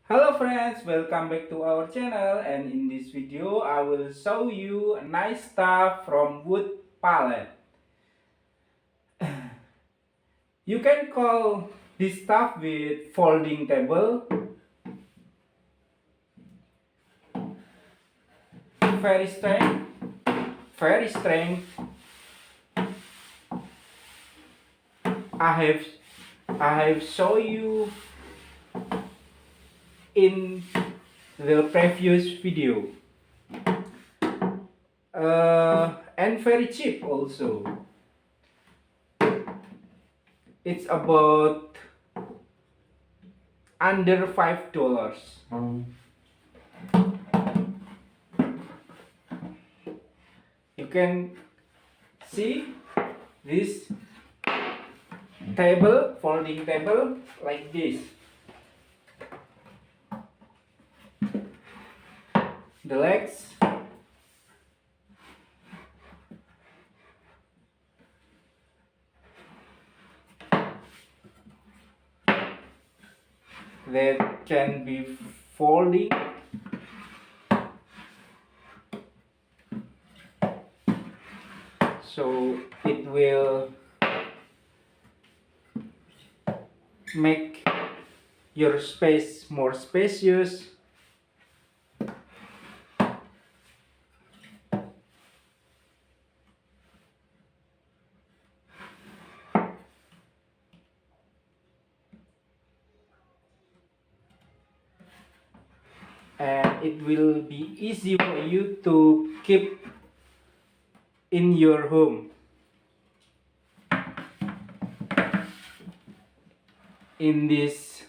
Hello friends, welcome back to our channel, and in this video I will show you a nice stuff from wood pallet. You can call this stuff with folding table. Very strength, very strength. I have shown you in the previous video. And very cheap also. It's about under $5. You can see this table, folding table like this. The legs that can be folding, so it will make your space more spacious. And it will be easy for you to keep in your home. In this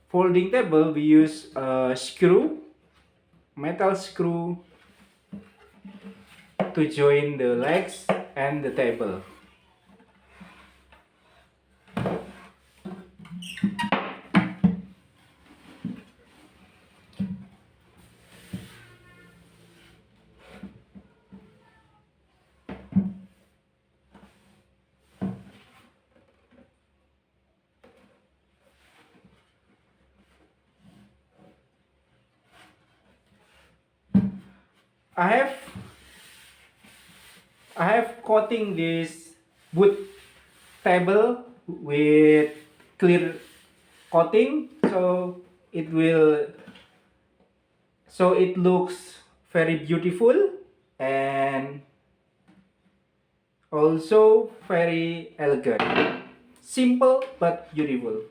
folding table, we use a metal screw to join the legs and the table. I have coating this wood table with clear coating, so it looks very beautiful and also very elegant. Simple but beautiful.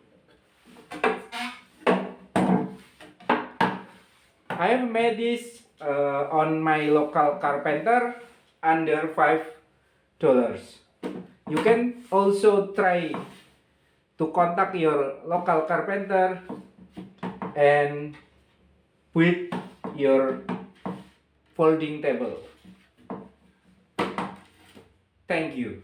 I have made this on my local carpenter under $5. You can also try to contact your local carpenter and build your folding table. Thank you.